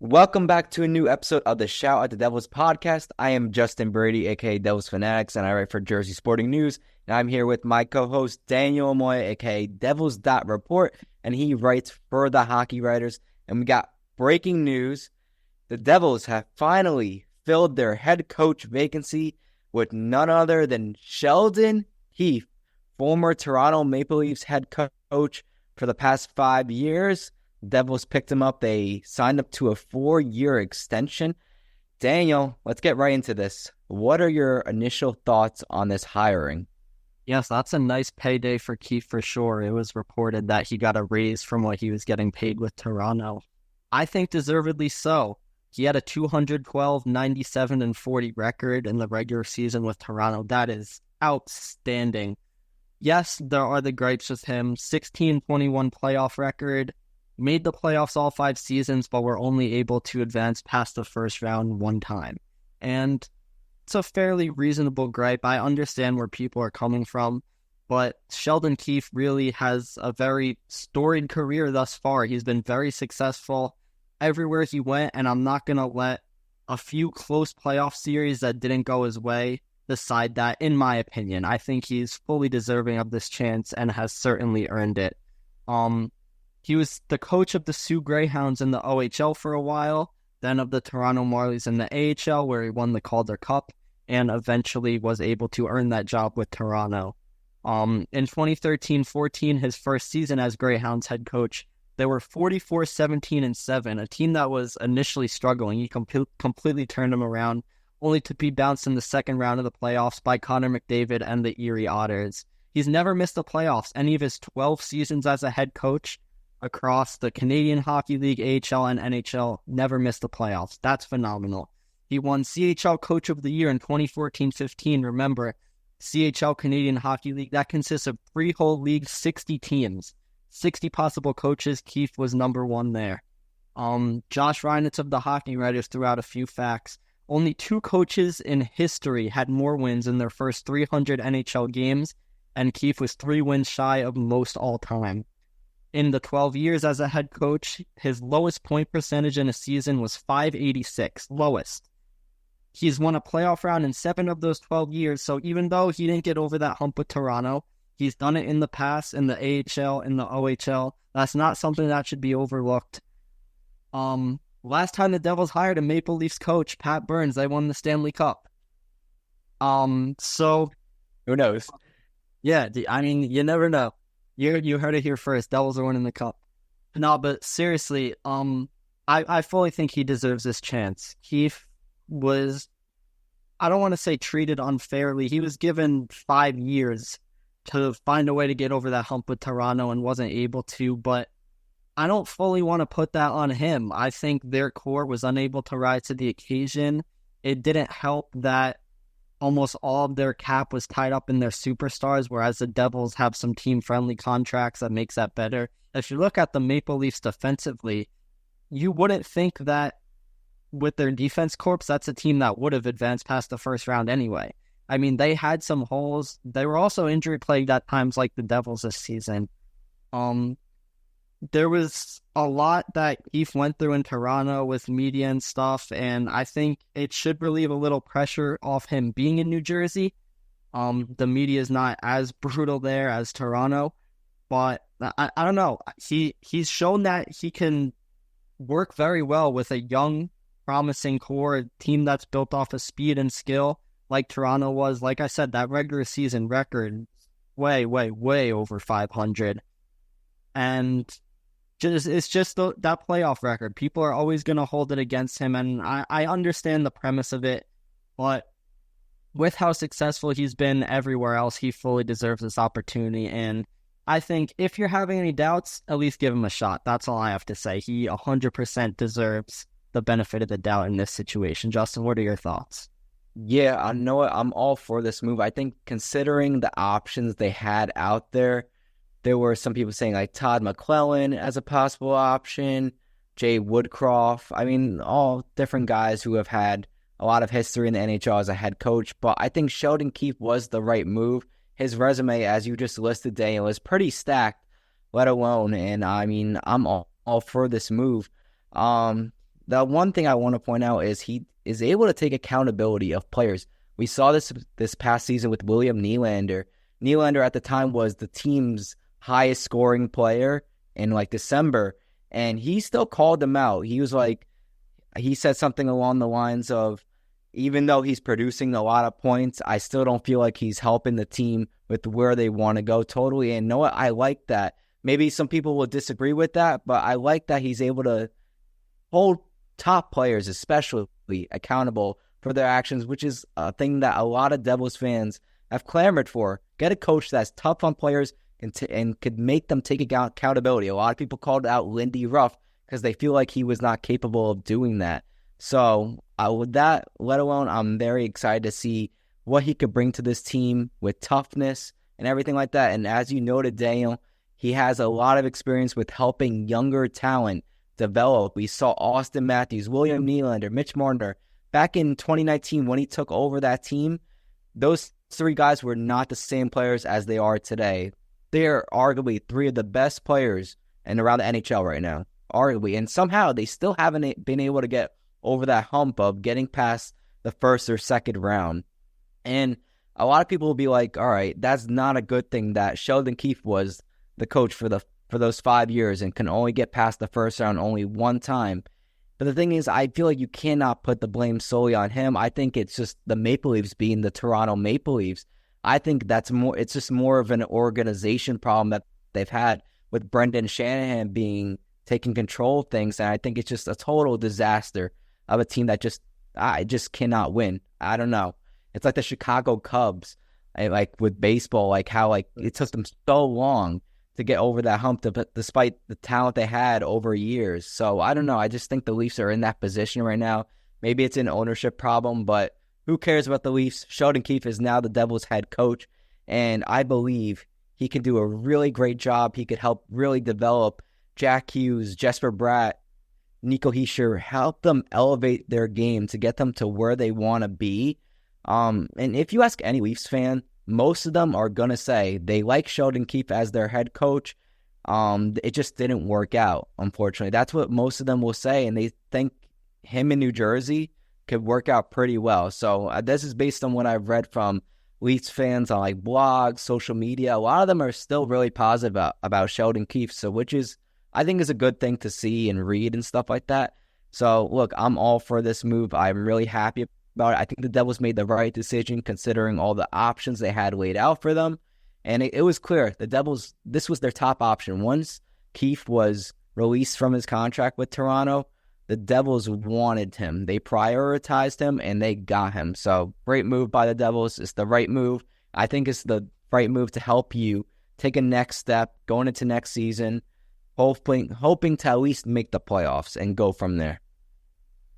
Welcome back to a new episode of the Shout at the Devils podcast. I am Justin Brady, aka Devils Fanatics, and I write for Jersey Sporting News. And I'm here with my co-host Daniel Amoia, aka devils.report, and he writes for the Hockey Writers. And we got breaking news. The Devils have finally filled their head coach vacancy with none other than Sheldon Keefe, former Toronto Maple Leafs head coach for the past 5 years. Devils picked him up. They signed up to a 4-year extension. Daniel, let's get right into this. What are your initial thoughts on this hiring? Yes, that's a nice payday for Keefe for sure. It was reported that he got a raise from what he was getting paid with Toronto. I think deservedly so. He had a 212, 97, and 40 record in the regular season with Toronto. That is outstanding. Yes, there are the gripes with him. 16-21 playoff record. Made the playoffs all 5 seasons, but were only able to advance past the first round one time. And it's a fairly reasonable gripe. I understand where people are coming from, but Sheldon Keefe really has a very storied career thus far. He's been very successful everywhere he went, and I'm not going to let a few close playoff series that didn't go his way decide that, in my opinion. I think he's fully deserving of this chance and has certainly earned it. He was the coach of the Sioux Greyhounds in the OHL for a while, then of the Toronto Marlies in the AHL, where he won the Calder Cup, and eventually was able to earn that job with Toronto. In 2013-14, his first season as Greyhounds head coach, they were 44-17-7, a team that was initially struggling. He completely turned them around, only to be bounced in the second round of the playoffs by Connor McDavid and the Erie Otters. He's never missed the playoffs. Any of his 12 seasons as a head coach across the Canadian Hockey League, AHL, and NHL, never missed the playoffs. That's phenomenal. He won CHL Coach of the Year in 2014-15. Remember, CHL Canadian Hockey League, that consists of 3 whole leagues, 60 teams, 60 possible coaches. Keefe was number 1 there. Josh Reinitz of the Hockey Writers threw out a few facts. Only 2 coaches in history had more wins in their first 300 NHL games, and Keefe was 3 wins shy of most all time. In the 12 years as a head coach, his lowest point percentage in a season was .586, lowest. He's won a playoff round in 7 of those 12 years, so even though he didn't get over that hump with Toronto, he's done it in the past, in the AHL, in the OHL. That's not something that should be overlooked. Last time the Devils hired a Maple Leafs coach, Pat Burns, they won the Stanley Cup. So Who knows? Yeah, I mean, you never know. You heard it here first. Devils are winning the cup. No, but seriously, I fully think he deserves this chance. Keefe was, I don't want to say treated unfairly. He was given 5 years to find a way to get over that hump with Toronto and wasn't able to, but I don't fully want to put that on him. I think their core was unable to rise to the occasion. It didn't help that almost all of their cap was tied up in their superstars, whereas the Devils have some team-friendly contracts that makes that better. If you look at the Maple Leafs defensively, you wouldn't think that with their defense corps, that's a team that would have advanced past the first round anyway. I mean, they had some holes. They were also injury-plagued at times like the Devils this season. There was a lot that Keefe went through in Toronto with media and stuff, and I think it should relieve a little pressure off him being in New Jersey. The media is not as brutal there as Toronto, but I don't know. He's shown that he can work very well with a young, promising core, a team that's built off of speed and skill like Toronto was. Like I said, that regular season record, way, way, way over 500. And it's just that playoff record. People are always going to hold it against him, and I understand the premise of it, but with how successful he's been everywhere else, he fully deserves this opportunity, and I think if you're having any doubts, at least give him a shot. That's all I have to say. He 100% deserves the benefit of the doubt in this situation. Justin, what are your thoughts? Yeah, I know it. I'm all for this move. I think considering the options they had out there were some people saying like Todd McClellan as a possible option, Jay Woodcroft. I mean, all different guys who have had a lot of history in the NHL as a head coach. But I think Sheldon Keefe was the right move. His resume, as you just listed, Daniel, is pretty stacked, let alone. And I mean, I'm all for this move. the one thing I want to point out is he is able to take accountability of players. We saw this past season with William Nylander. Nylander at the time was the team's highest scoring player in like December, and he still called them out. He said something along the lines of, even though he's producing a lot of points, I still don't feel like he's helping the team with where they want to go totally. And you know what? I like that. Maybe some people will disagree with that, but I like that he's able to hold top players, especially, accountable for their actions, which is a thing that a lot of Devils fans have clamored for. Get a coach that's tough on players and could make them take accountability. A lot of people called out Lindy Ruff because they feel like he was not capable of doing that. So with that, let alone, I'm very excited to see what he could bring to this team with toughness and everything like that. And as you noted, Daniel, he has a lot of experience with helping younger talent develop. We saw Austin Matthews, William Nylander, Mitch Marner. Back in 2019, when he took over that team, those three guys were not the same players as they are today. They're arguably three of the best players and around the NHL right now, arguably. And somehow they still haven't been able to get over that hump of getting past the first or second round. And a lot of people will be like, all right, that's not a good thing that Sheldon Keefe was the coach for those 5 years and can only get past the first round only one time. But the thing is, I feel like you cannot put the blame solely on him. I think it's just the Maple Leafs being the Toronto Maple Leafs. I think it's just more of an organization problem that they've had with Brendan Shanahan taking control of things. And I think it's just a total disaster of a team that just cannot win. I don't know. It's like the Chicago Cubs, like with baseball, like how like it took them so long to get over that hump despite the talent they had over years. So I don't know. I just think the Leafs are in that position right now. Maybe it's an ownership problem, but who cares about the Leafs? Sheldon Keefe is now the Devils head coach, and I believe he can do a really great job. He could help really develop Jack Hughes, Jesper Bratt, Nico Hischier, help them elevate their game to get them to where they want to be. And if you ask any Leafs fan, most of them are going to say they like Sheldon Keefe as their head coach. It just didn't work out, unfortunately. That's what most of them will say, and they think him in New Jersey could work out pretty well. So this is based on what I've read from Leafs fans on like blogs, social media. A lot of them are still really positive about Sheldon Keefe, so which is, I think, is a good thing to see and read and stuff like that. So look, I'm all for this move. I'm really happy about it. I think the Devils made the right decision considering all the options they had laid out for them. And it was clear the Devils, this was their top option. Once Keefe was released from his contract with Toronto, the Devils wanted him. They prioritized him, and they got him. So great move by the Devils. It's the right move. I think it's the right move to help you take a next step going into next season, hoping to at least make the playoffs and go from there.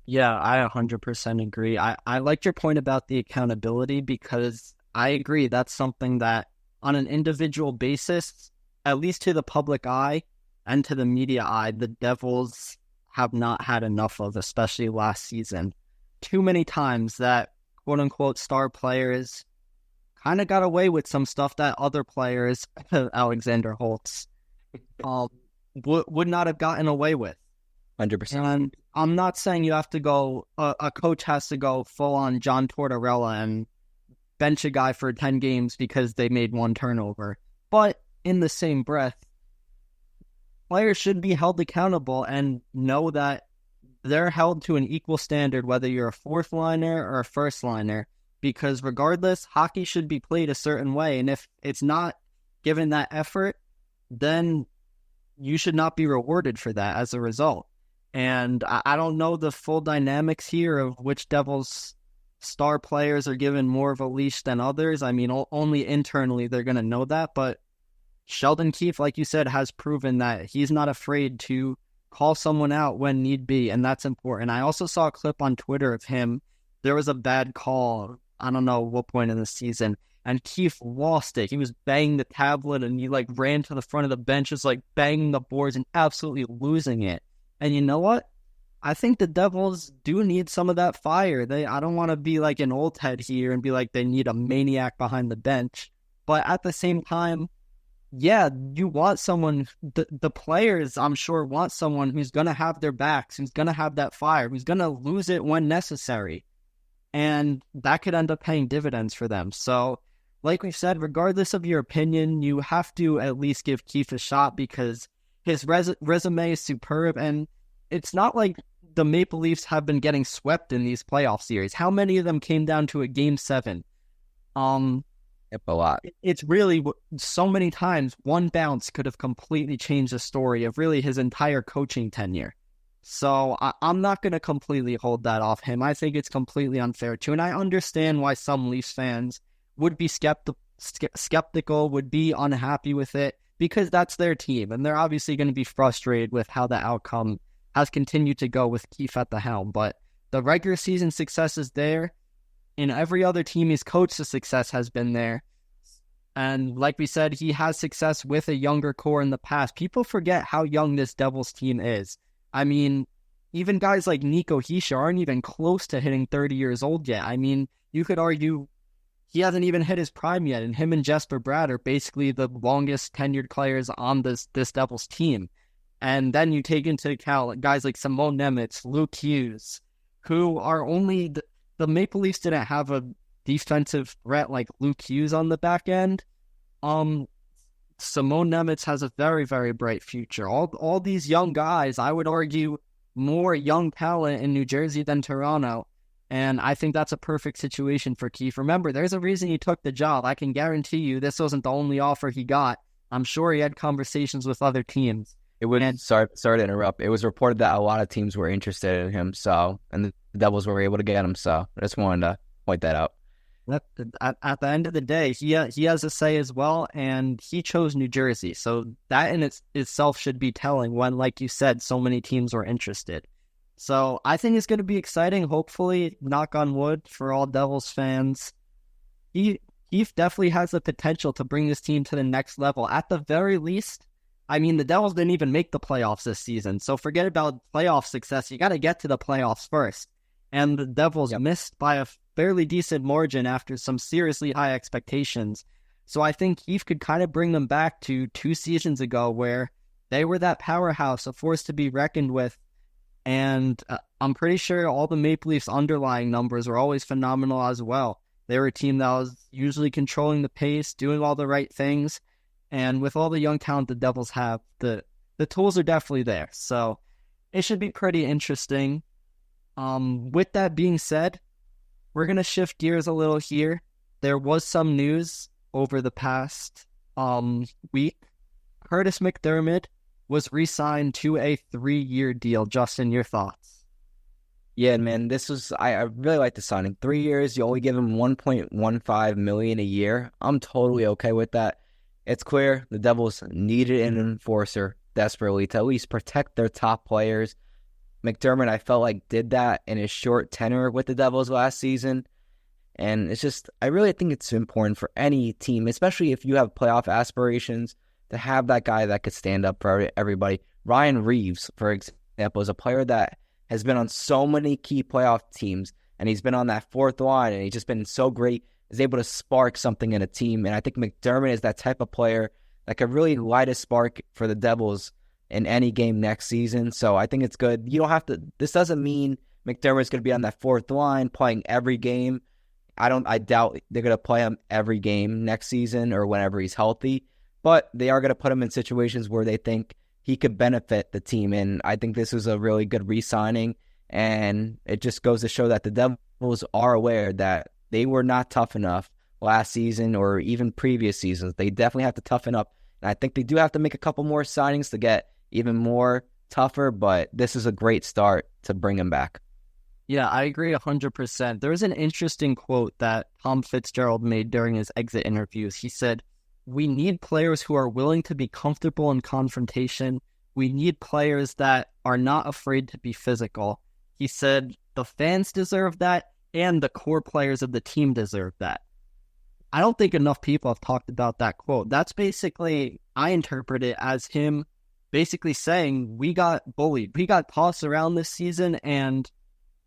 Yeah, I 100% agree. I liked your point about the accountability because I agree that's something that on an individual basis, at least to the public eye and to the media eye, the Devils have not had enough of, especially last season. Too many times that quote-unquote star players kind of got away with some stuff that other players, Alexander Holtz, would not have gotten away with. 100%. And I'm not saying you have to go, a coach has to go full on John Tortorella and bench a guy for 10 games because they made one turnover. But in the same breath, players should be held accountable and know that they're held to an equal standard, whether you're a fourth liner or a first liner, because regardless, hockey should be played a certain way. And if it's not given that effort, then you should not be rewarded for that as a result. And I don't know the full dynamics here of which Devils star players are given more of a leash than others. I mean, only internally they're going to know that. But Sheldon Keefe, like you said, has proven that he's not afraid to call someone out when need be, and that's important. I also saw a clip on Twitter of him. There was a bad call, I don't know what point in the season, and Keefe lost it. He was banging the tablet, and he like ran to the front of the bench, just like banging the boards and absolutely losing it. And you know what? I think the Devils do need some of that fire. I don't want to be like an old head here and be like they need a maniac behind the bench. But at the same time, yeah, you want someone, the players, I'm sure, want someone who's going to have their backs, who's going to have that fire, who's going to lose it when necessary. And that could end up paying dividends for them. So, like we said, regardless of your opinion, you have to at least give Keefe a shot because his resume is superb. And it's not like the Maple Leafs have been getting swept in these playoff series. How many of them came down to a game 7? Yep, a lot. It's really so many times one bounce could have completely changed the story of really his entire coaching tenure. So I'm not going to completely hold that off him. I think it's completely unfair too. And I understand why some Leafs fans would be skeptical, would be unhappy with it because that's their team. And they're obviously going to be frustrated with how the outcome has continued to go with Keefe at the helm. But the regular season success is there. In every other team he's coached, the success has been there. And like we said, he has success with a younger core in the past. People forget how young this Devils team is. I mean, even guys like Nico Hischier aren't even close to hitting 30 years old yet. I mean, you could argue he hasn't even hit his prime yet, and him and Jesper Bratt are basically the longest tenured players on this Devils team. And then you take into account guys like Simon Nemec, Luke Hughes, who are only... The Maple Leafs didn't have a defensive threat like Luke Hughes on the back end. Simon Nemec has a very, very bright future. All these young guys, I would argue, more young talent in New Jersey than Toronto. And I think that's a perfect situation for Keefe. Remember, there's a reason he took the job. I can guarantee you this wasn't the only offer he got. I'm sure he had conversations with other teams. Sorry to interrupt. It was reported that a lot of teams were interested in him, and the Devils were able to get him. So I just wanted to point that out. At the end of the day, he has a say as well, and he chose New Jersey. So that in itself should be telling when, like you said, so many teams were interested. So I think it's going to be exciting. Hopefully, knock on wood for all Devils fans. He definitely has the potential to bring this team to the next level. At the very least, I mean, the Devils didn't even make the playoffs this season, so forget about playoff success. You got to get to the playoffs first. And the Devils missed by a fairly decent margin after some seriously high expectations. So I think Keefe could kind of bring them back to 2 seasons ago where they were that powerhouse, a force to be reckoned with. And I'm pretty sure all the Maple Leafs' underlying numbers were always phenomenal as well. They were a team that was usually controlling the pace, doing all the right things. And with all the young talent the Devils have, the tools are definitely there. So it should be pretty interesting. With that being said, we're going to shift gears a little here. There was some news over the past week. Kurtis MacDermid was re-signed to a 3-year deal. Justin, your thoughts? Yeah, man, I really like the signing. 3 years, you only give him $1.15 million a year. I'm totally okay with that. It's clear the Devils needed an enforcer desperately to at least protect their top players. MacDermid, I felt like, did that in his short tenure with the Devils last season. And it's just, I really think it's important for any team, especially if you have playoff aspirations, to have that guy that could stand up for everybody. Ryan Reeves, for example, is a player that has been on so many key playoff teams, and he's been on that fourth line, and he's just been so great, is able to spark something in a team. And I think MacDermid is that type of player that could really light a spark for the Devils in any game next season. So I think it's good. You don't have to, this doesn't mean MacDermid's going to be on that fourth line playing every game. I doubt they're going to play him every game next season or whenever he's healthy, but they are going to put him in situations where they think he could benefit the team. And I think this was a really good re-signing, and it just goes to show that the Devils are aware that they were not tough enough last season or even previous seasons. They definitely have to toughen up. And I think they do have to make a couple more signings to get even more tougher, but this is a great start to bring him back. Yeah, I agree 100%. There's an interesting quote that Tom Fitzgerald made during his exit interviews. He said, "We need players who are willing to be comfortable in confrontation. We need players that are not afraid to be physical." He said, "The fans deserve that, and the core players of the team deserve that." I don't think enough people have talked about that quote. That's basically, I interpret it as him basically saying, we got bullied. We got tossed around this season, and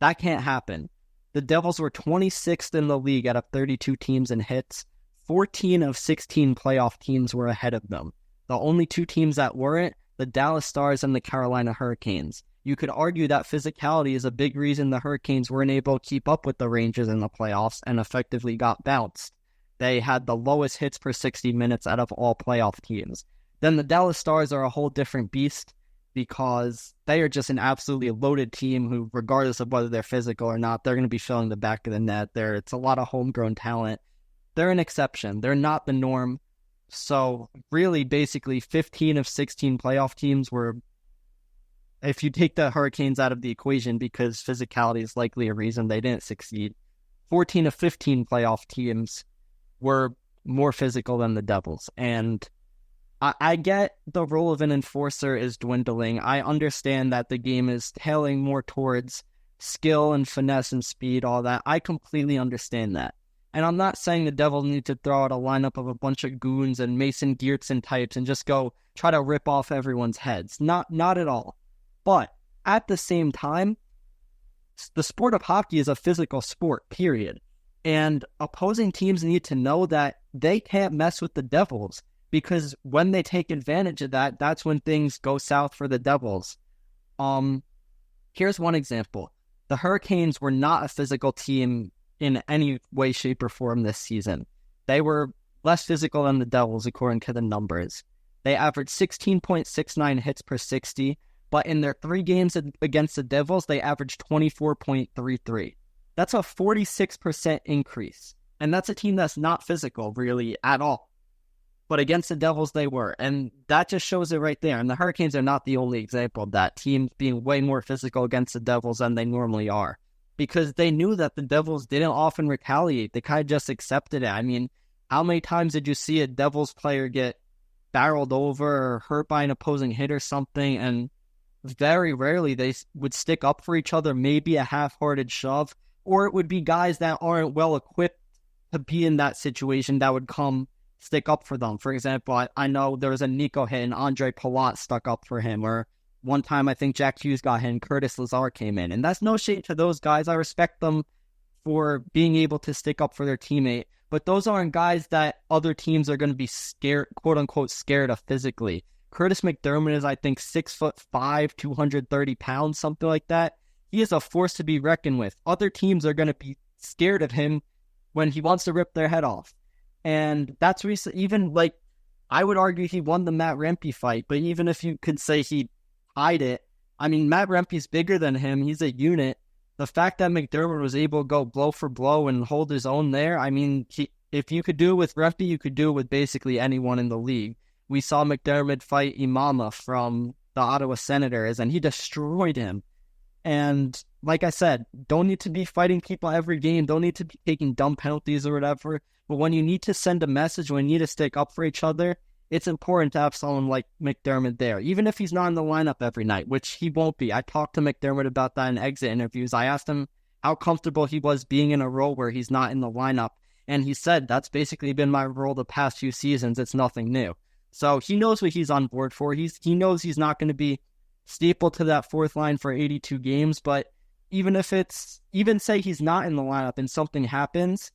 that can't happen. The Devils were 26th in the league out of 32 teams in hits, 14 of 16 playoff teams were ahead of them. The only two teams that weren't, the Dallas Stars and the Carolina Hurricanes. You could argue that physicality is a big reason the Hurricanes weren't able to keep up with the Rangers in the playoffs and effectively got bounced. They had the lowest hits per 60 minutes out of all playoff teams. Then the Dallas Stars are a whole different beast because they are just an absolutely loaded team who, regardless of whether they're physical or not, they're going to be filling the back of the net. It's a lot of homegrown talent. They're an exception. They're not the norm. So really, basically, 15 of 16 playoff teams were, if you take the Hurricanes out of the equation because physicality is likely a reason they didn't succeed, 14 of 15 playoff teams were more physical than the Devils. And I get the role of an enforcer is dwindling. I understand that the game is tailing more towards skill and finesse and speed, all that. I completely understand that. And I'm not saying the Devils need to throw out a lineup of a bunch of goons and Mason Geertsen types and just go try to rip off everyone's heads. Not at all. But at the same time, the sport of hockey is a physical sport, period. And opposing teams need to know that they can't mess with the Devils because when they take advantage of that, that's when things go south for the Devils. Here's one example. The Hurricanes were not a physical team in any way, shape, or form this season. They were less physical than the Devils, according to the numbers. They averaged 16.69 hits per 60, but in their 3 games against the Devils, they averaged 24.33. That's a 46% increase. And that's a team that's not physical, really, at all. But against the Devils, they were. And that just shows it right there. And the Hurricanes are not the only example of that. Teams being way more physical against the Devils than they normally are. Because they knew that the Devils didn't often retaliate. They kind of just accepted it. I mean, how many times did you see a Devils player get barreled over or hurt by an opposing hit or something? And very rarely they would stick up for each other, maybe a half-hearted shove. Or it would be guys that aren't well-equipped to be in that situation that would come stick up for them. For example, I know there was a Nico hit and Andre Palat stuck up for him. Or one time I think Jack Hughes got hit and Curtis Lazar came in. And that's no shade to those guys. I respect them for being able to stick up for their teammate. But those aren't guys that other teams are going to be scared, quote-unquote, scared of physically. Kurtis MacDermid is, I think, 6'5", 230 pounds, something like that. He is a force to be reckoned with. Other teams are going to be scared of him when he wants to rip their head off. And that's even, like, I would argue he won the Matt Rempe fight, but even if you could say he tied it, I mean, Matt Rempe's bigger than him. He's a unit. The fact that MacDermid was able to go blow for blow and hold his own there, I mean, if you could do it with Rempe, you could do it with basically anyone in the league. We saw MacDermid fight Imama from the Ottawa Senators, and he destroyed him. And like I said, don't need to be fighting people every game, don't need to be taking dumb penalties or whatever, but when you need to send a message, when you need to stick up for each other, it's important to have someone like MacDermid there, even if he's not in the lineup every night, which he won't be. I talked to MacDermid about that in exit interviews. I asked him how comfortable he was being in a role where he's not in the lineup, and he said, that's basically been my role the past few seasons, it's nothing new. So he knows what he's on board for. He knows he's not going to be stapled to that fourth line for 82 games, but even say he's not in the lineup and something happens,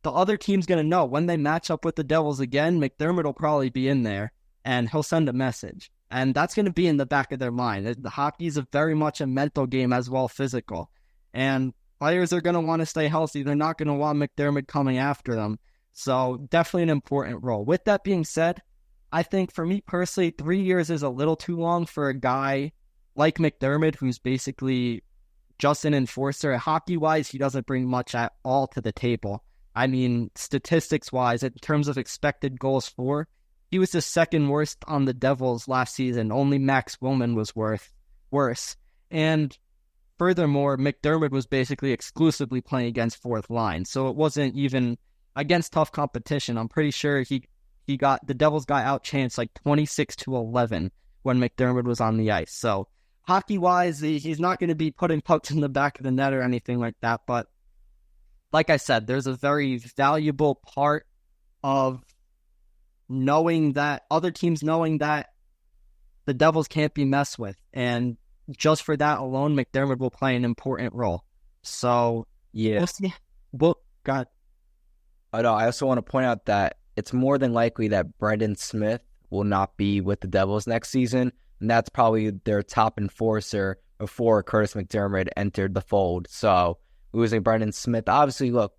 the other team's going to know when they match up with the Devils again, MacDermid will probably be in there and he'll send a message. And that's going to be in the back of their mind. The hockey is very much a mental game as well, physical. And players are going to want to stay healthy. They're not going to want MacDermid coming after them. So definitely an important role. With that being said, I think for me personally, 3 years is a little too long for a guy like MacDermid, who's basically just an enforcer. Hockey-wise, he doesn't bring much at all to the table. I mean, statistics-wise, in terms of expected goals for, he was the second worst on the Devils last season. Only Max Willman was worse. And furthermore, MacDermid was basically exclusively playing against fourth line. So it wasn't even against tough competition. I'm pretty sure the Devils got outchanced like 26-11 when MacDermid was on the ice. So hockey-wise, he's not going to be putting pucks in the back of the net or anything like that. But like I said, there's a very valuable part of knowing that other teams knowing that the Devils can't be messed with. And just for that alone, MacDermid will play an important role. So, yeah. God. No, I also want to point out that it's more than likely that Brendan Smith will not be with the Devils next season, and that's probably their top enforcer before Kurtis MacDermid entered the fold. So losing Brendan Smith, obviously, look,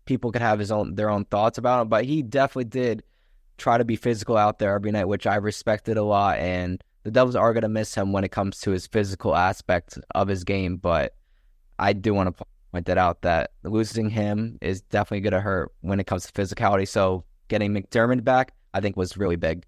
people could have their own thoughts about him, but he definitely did try to be physical out there every night, which I respected a lot, and the Devils are going to miss him when it comes to his physical aspect of his game, but I do want to point that out, that losing him is definitely going to hurt when it comes to physicality. So getting MacDermid back, I think, was really big.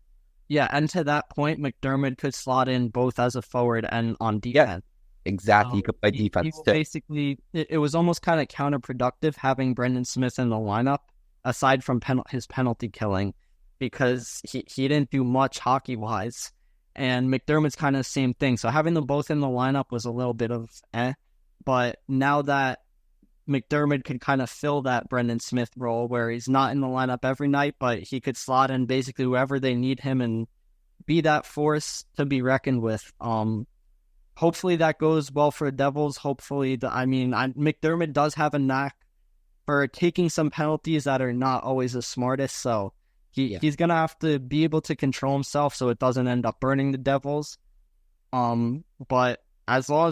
Yeah, and to that point, MacDermid could slot in both as a forward and on defense. Yeah, exactly. He could play defense too. Basically, it was almost kind of counterproductive having Brendan Smith in the lineup, aside from his penalty killing, because he didn't do much hockey-wise. And MacDermid's kind of the same thing. So having them both in the lineup was a little bit of But now that MacDermid could kind of fill that Brendan Smith role where he's not in the lineup every night, but he could slot in basically whoever they need him and be that force to be reckoned with. Hopefully that goes well for the Devils. Hopefully, MacDermid does have a knack for taking some penalties that are not always the smartest, so he's going to have to be able to control himself so it doesn't end up burning the Devils. But as long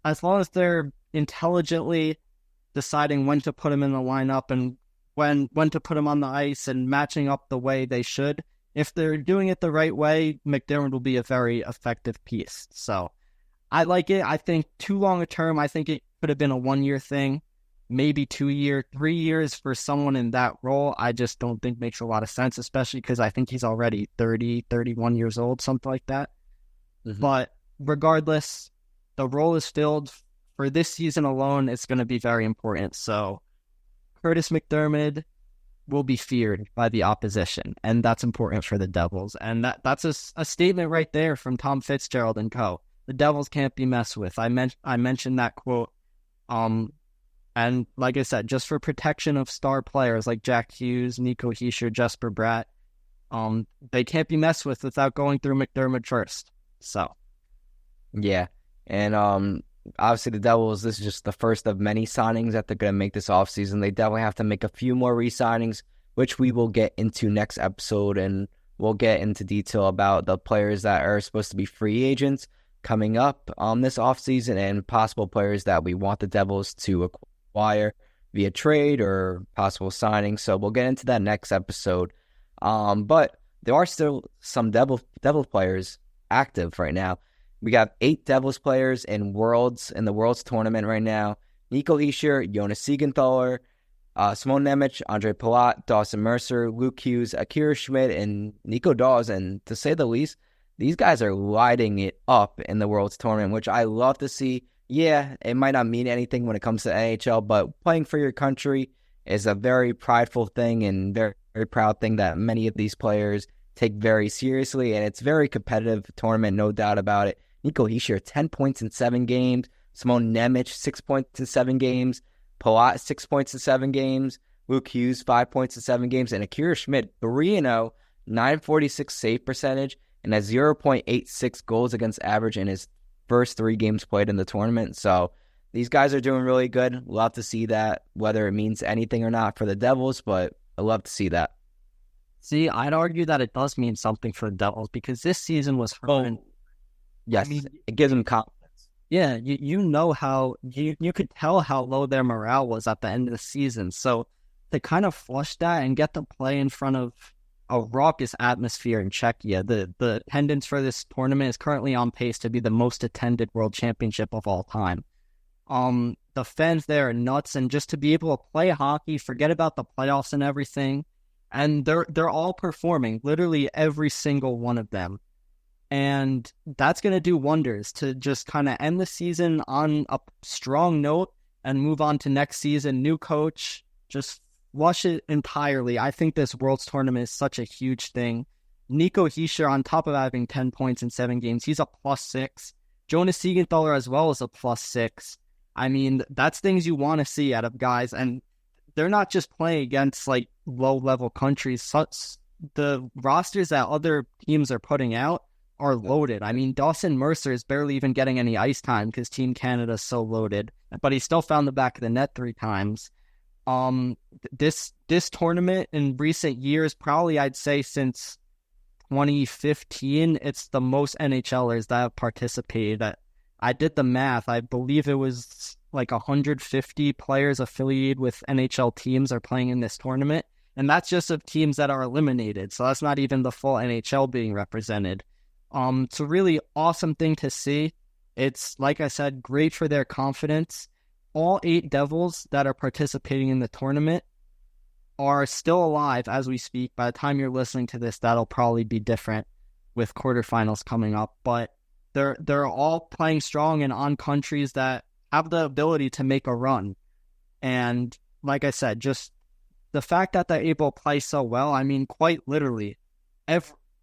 as they're intelligently deciding when to put him in the lineup and when to put him on the ice and matching up the way they should, if they're doing it the right way, MacDermid will be a very effective piece. So I like it. I think too long a term. I think it could have been a 1-year thing, maybe 2 year, 3 years for someone in that role. I just don't think makes a lot of sense, especially because I think he's already 30, 31 years old, something like that. Mm-hmm. But regardless, the role is filled. For this season alone, it's going to be very important. So Kurtis MacDermid will be feared by the opposition, and that's important for the Devils. And that's a statement right there from Tom Fitzgerald and co. The Devils can't be messed with. I mentioned that quote. And like I said, just for protection of star players like Jack Hughes, Nico Hischier, Jesper Bratt, they can't be messed with without going through MacDermid first. So, yeah. And obviously the Devils, this is just the first of many signings that they're going to make this offseason. They definitely have to make a few more re-signings, which we will get into next episode, and we'll get into detail about the players that are supposed to be free agents coming up this offseason and possible players that we want the Devils to acquire via trade or possible signing. So we'll get into that next episode. But there are still some Devil players active right now. We got 8 Devils players in the Worlds tournament right now. Nico Hischier, Jonas Siegenthaler, Simon Nemec, Andre Palat, Dawson Mercer, Luke Hughes, Akira Schmidt, and Nico Dawes. And to say the least, these guys are lighting it up in the Worlds tournament, which I love to see. Yeah, it might not mean anything when it comes to NHL, but playing for your country is a very prideful thing and very, very proud thing that many of these players take very seriously. And it's a very competitive tournament, no doubt about it. Nico Hischier, 10 points in 7 games. Simon Nemec, 6 points in 7 games. Palat, 6 points in 7 games. Luke Hughes, 5 points in 7 games. And Akira Schmidt, 3-0, 946 save percentage, and a 0.86 goals against average in his first 3 games played in the tournament. So these guys are doing really good. Love to see that, whether it means anything or not for the Devils, but I love to see that. See, I'd argue that it does mean something for the Devils because this season was horrendous. Yes, it gives them confidence. Yeah, you know how you could tell how low their morale was at the end of the season. So to kind of flush that and get to play in front of a raucous atmosphere in Czechia, the attendance for this tournament is currently on pace to be the most attended World Championship of all time. The fans there are nuts, and just to be able to play hockey, forget about the playoffs and everything, and they're all performing, literally every single one of them. And that's going to do wonders to just kind of end the season on a strong note and move on to next season. New coach, just flush it entirely. I think this World's tournament is such a huge thing. Nico Hischier, on top of having 10 points in 7 games, he's a +6. Jonas Siegenthaler as well is a +6. I mean, that's things you want to see out of guys. And they're not just playing against like low-level countries. The rosters that other teams are putting out are loaded. I mean, Dawson Mercer is barely even getting any ice time because Team Canada is so loaded, but he still found the back of the net 3 times. This tournament in recent years, probably I'd say since 2015, it's the most NHLers that have participated. I did the math. I believe it was like 150 players affiliated with NHL teams are playing in this tournament. And that's just of teams that are eliminated. So that's not even the full NHL being represented. It's a really awesome thing to see. It's, like I said, great for their confidence. All 8 Devils that are participating in the tournament are still alive as we speak. By the time you're listening to this, that'll probably be different with quarterfinals coming up. But they're all playing strong and on countries that have the ability to make a run. And like I said, just the fact that they're able to play so well, I mean, quite literally,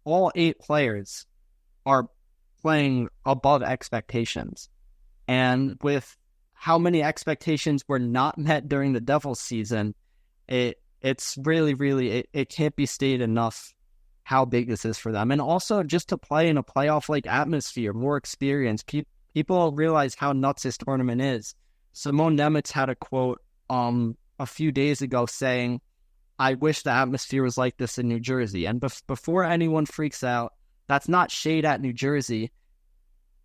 all 8 players are playing above expectations. And with how many expectations were not met during the Devils season, it's really, it can't be stated enough how big this is for them. And also just to play in a playoff-like atmosphere, more experience. People realize how nuts this tournament is. Simone Nemec had a quote a few days ago saying, "I wish the atmosphere was like this in New Jersey." And before anyone freaks out, that's not shade at New Jersey.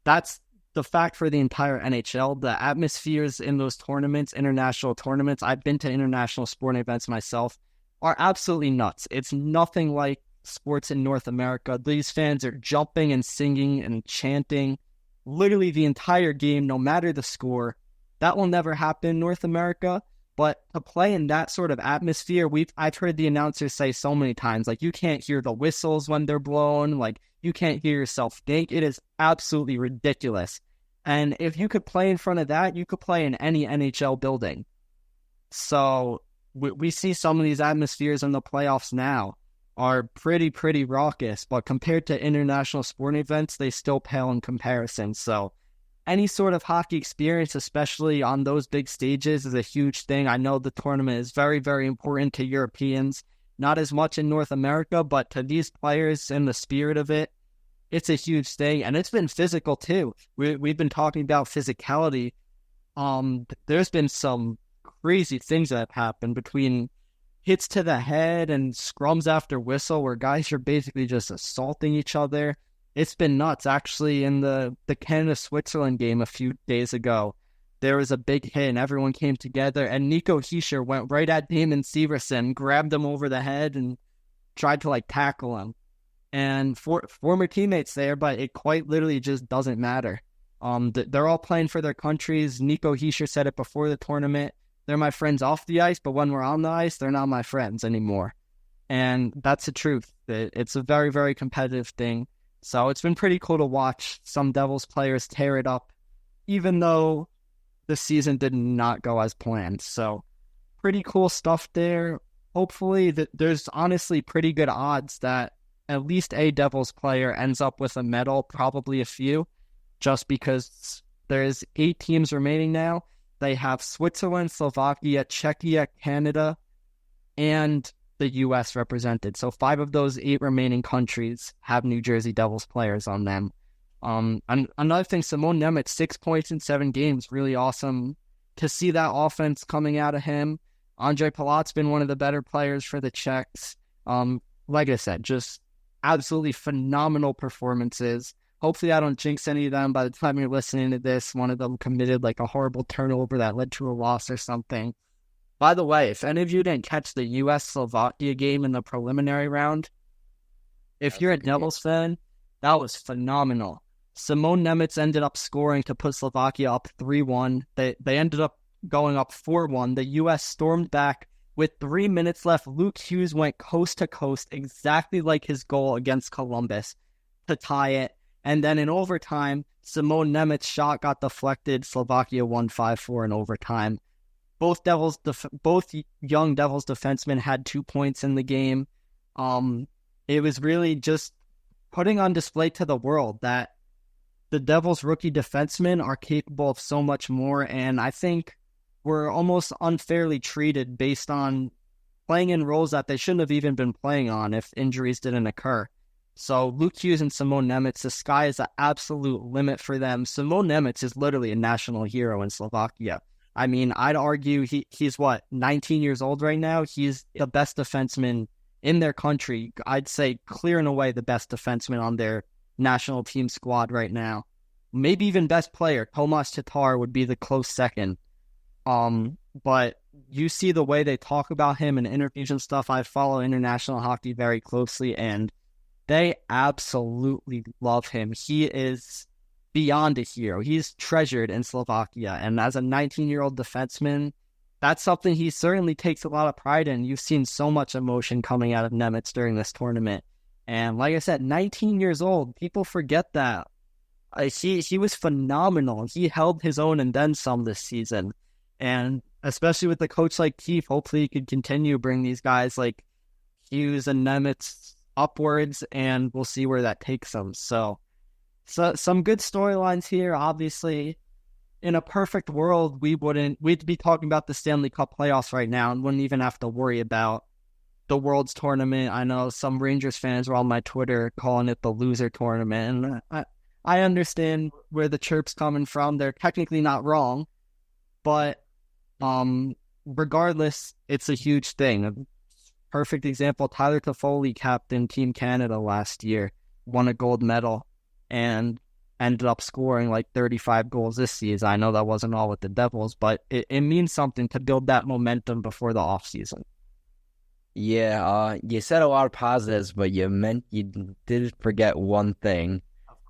That's the fact for the entire NHL. The atmospheres in those tournaments, international tournaments, I've been to international sporting events myself, are absolutely nuts. It's nothing like sports in North America. These fans are jumping and singing and chanting literally the entire game, no matter the score. That will never happen in North America. But to play in that sort of atmosphere, I've heard the announcers say so many times, like, you can't hear the whistles when they're blown, like, you can't hear yourself think. It is absolutely ridiculous. And if you could play in front of that, you could play in any NHL building. So we see some of these atmospheres in the playoffs now are pretty raucous, but compared to international sporting events, they still pale in comparison. So any sort of hockey experience, especially on those big stages, is a huge thing. I know the tournament is very important to Europeans, not as much in North America, but to these players in the spirit of it, it's a huge thing. And it's been physical too. We've been talking about physicality. There's been some crazy things that have happened between hits to the head and scrums after whistle where guys are basically just assaulting each other. It's been nuts. Actually, in the Canada-Switzerland game a few days ago, there was a big hit and everyone came together, and Nico Hischier went right at Damon Severson, grabbed him over the head and tried to tackle him. And former teammates there, but it quite literally just doesn't matter. They're all playing for their countries. Nico Hischier said it before the tournament. They're my friends off the ice, but when we're on the ice, they're not my friends anymore. And that's the truth. It's a very competitive thing. So it's been pretty cool to watch some Devils players tear it up, even though the season did not go as planned. So pretty cool stuff there. Hopefully there's honestly pretty good odds that at least a Devils player ends up with a medal, probably a few, just because there's 8 teams remaining now. They have Switzerland, Slovakia, Czechia, Canada, and the U.S. represented. So 5 of those 8 remaining countries have New Jersey Devils players on them. And another thing, Simone Nemec, 6 points in 7 games. Really awesome to see that offense coming out of him. Andre Palat's been one of the better players for the Czechs. Like I said, just absolutely phenomenal performances. Hopefully I don't jinx any of them. By the time you're listening to this, one of them committed a horrible turnover that led to a loss or something. By the way, if any of you didn't catch the U.S.-Slovakia game in the preliminary round, if you're a Devils fan, that was phenomenal. Simone Nemec ended up scoring to put Slovakia up 3-1. They ended up going up 4-1. The U.S. stormed back. With 3 minutes left, Luke Hughes went coast to coast, exactly like his goal against Columbus, to tie it. And then in overtime, Simone Nemec's shot got deflected. Slovakia won 5-4 in overtime. Both young Devils defensemen had 2 points in the game. It was really just putting on display to the world that the Devils rookie defensemen are capable of so much more. And I think we're almost unfairly treated based on playing in roles that they shouldn't have even been playing on if injuries didn't occur. So Luke Hughes and Simone Nemec, the sky is the absolute limit for them. Simone Nemec is literally a national hero in Slovakia. I mean, I'd argue he's 19 years old right now. He's the best defenseman in their country. I'd say clear and away the best defenseman on their national team squad right now. Maybe even best player. Tomas Tatar would be the close second. But you see the way they talk about him in interviews and stuff. I follow international hockey very closely, and they absolutely love him. He is beyond a hero. He's treasured in Slovakia, and as a 19-year-old defenseman, that's something he certainly takes a lot of pride in. You've seen so much emotion coming out of Nemitz during this tournament. And like I said, 19 years old, people forget that. He was phenomenal. He held his own and then some this season. And especially with a coach like Keefe, hopefully he could continue bring these guys like Hughes and Nemitz upwards, and we'll see where that takes them. So some good storylines here. Obviously, in a perfect world, we'd be talking about the Stanley Cup playoffs right now and wouldn't even have to worry about the World's Tournament. I know some Rangers fans were on my Twitter calling it the loser tournament, and I understand where the chirp's coming from. They're technically not wrong, but regardless, it's a huge thing. A perfect example, Tyler Toffoli, captain Team Canada last year, won a gold medal and ended up scoring like 35 goals this season. I know that wasn't all with the Devils, but it means something to build that momentum before the offseason. Yeah, you said a lot of positives, but you did forget one thing.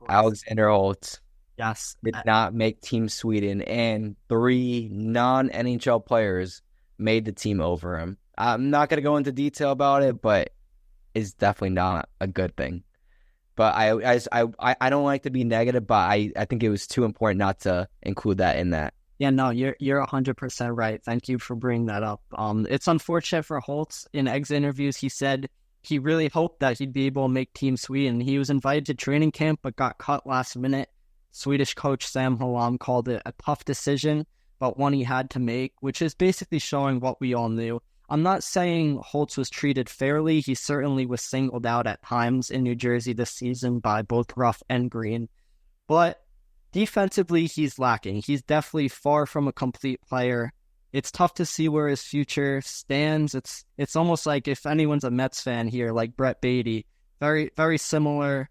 Alexander Holtz did not make Team Sweden, and 3 non-NHL players made the team over him. I'm not going to go into detail about it, but it's definitely not a good thing. But I don't like to be negative, but I think it was too important not to include that in that. Yeah, no, you're 100% right. Thank you for bringing that up. It's unfortunate for Holtz. In exit interviews, he said he really hoped that he'd be able to make Team Sweden. He was invited to training camp, but got cut last minute. Swedish coach Sam Hallam called it a tough decision, but one he had to make, which is basically showing what we all knew. I'm not saying Holtz was treated fairly. He certainly was singled out at times in New Jersey this season by both Ruff and Green. But defensively, he's lacking. He's definitely far from a complete player. It's tough to see where his future stands. It's almost like if anyone's a Mets fan here, like Brett Beatty, very, very similar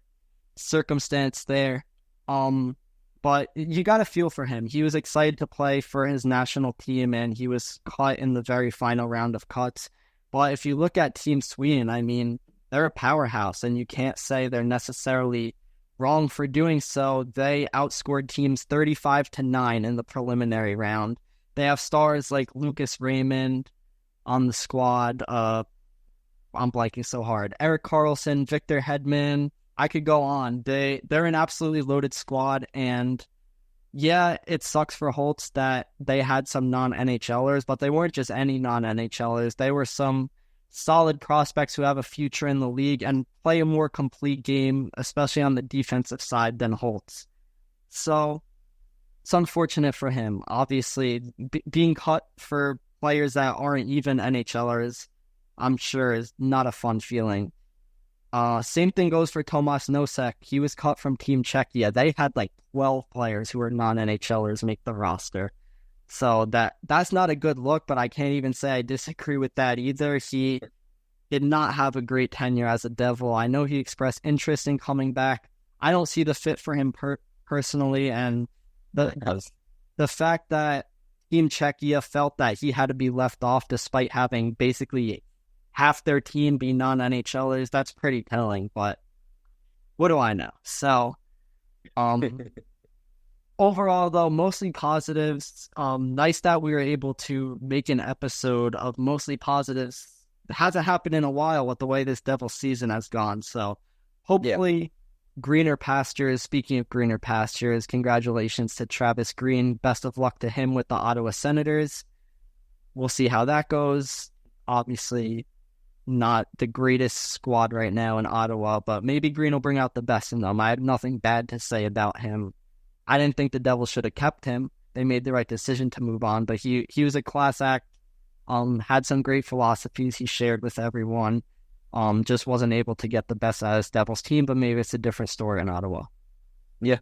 circumstance there. But you got to feel for him. He was excited to play for his national team, and he was caught in the very final round of cuts. But if you look at Team Sweden, I mean, they're a powerhouse, and you can't say they're necessarily wrong for doing so. They outscored teams 35-9 in the preliminary round. They have stars like Lucas Raymond on the squad. I'm blanking so hard. Erik Karlsson, Victor Hedman. I could go on. They're an absolutely loaded squad, and yeah, it sucks for Holtz that they had some non-NHLers, but they weren't just any non-NHLers. They were some solid prospects who have a future in the league and play a more complete game, especially on the defensive side, than Holtz. So it's unfortunate for him. Obviously, being cut for players that aren't even NHLers, I'm sure, is not a fun feeling. Same thing goes for Tomas Nosek. He was cut from Team Czechia. They had like 12 players who were non-NHLers make the roster. So that's not a good look, but I can't even say I disagree with that either. He did not have a great tenure as a Devil. I know he expressed interest in coming back. I don't see the fit for him personally, and the fact that Team Czechia felt that he had to be left off despite having basically half their team be non-NHLers, that's pretty telling, but what do I know? So, overall, though, mostly positives. Nice that we were able to make an episode of mostly positives. It hasn't happened in a while with the way this Devil season has gone, so hopefully greener pastures. Speaking of greener pastures, congratulations to Travis Green. Best of luck to him with the Ottawa Senators. We'll see how that goes. Obviously, not the greatest squad right now in Ottawa, but maybe Green will bring out the best in them. I have nothing bad to say about him. I didn't think the Devils should have kept him. They made the right decision to move on, but he was a class act, had some great philosophies he shared with everyone, just wasn't able to get the best out of his Devils team, but maybe it's a different story in Ottawa. Yeah.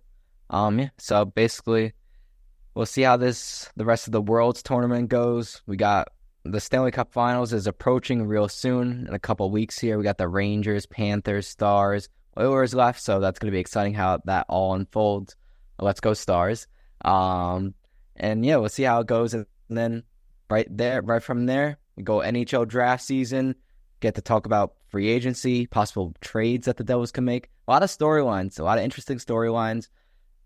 So basically, we'll see how the rest of the World's tournament goes. We got the Stanley Cup Finals is approaching real soon in a couple of weeks here. We got the Rangers, Panthers, Stars, Oilers left, so that's going to be exciting how that all unfolds. Let's go Stars. And yeah, we'll see how it goes. And then right from there, we go NHL draft season, get to talk about free agency, possible trades that the Devils can make. A lot of storylines, a lot of interesting storylines.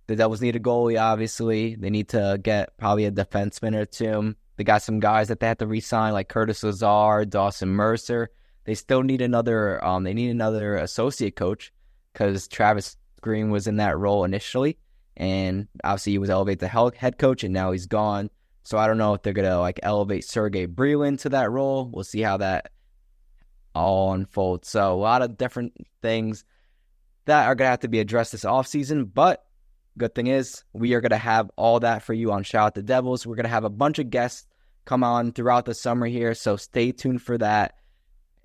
The Devils need a goalie, obviously. They need to get probably a defenseman or two. They got some guys that they have to re-sign, like Curtis Lazar, Dawson Mercer. They still need another. They need another associate coach because Travis Green was in that role initially, and obviously he was elevated to head coach, and now he's gone. So I don't know if they're gonna elevate Sergei Brylin to that role. We'll see how that all unfolds. So a lot of different things that are gonna have to be addressed this offseason, but good thing is, we are going to have all that for you on Shout Out the Devils. We're going to have a bunch of guests come on throughout the summer here, so stay tuned for that.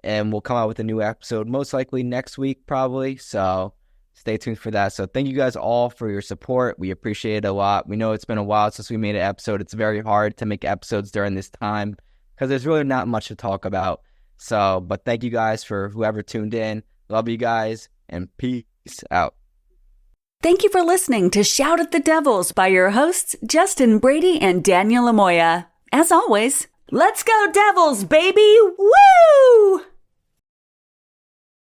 And we'll come out with a new episode most likely next week, probably. So stay tuned for that. So thank you guys all for your support. We appreciate it a lot. We know it's been a while since we made an episode. It's very hard to make episodes during this time because there's really not much to talk about. So, but thank you guys for whoever tuned in. Love you guys, and peace out. Thank you for listening to Shout at the Devils by your hosts, Justin Brady and Daniel Amoia. As always, let's go Devils, baby! Woo!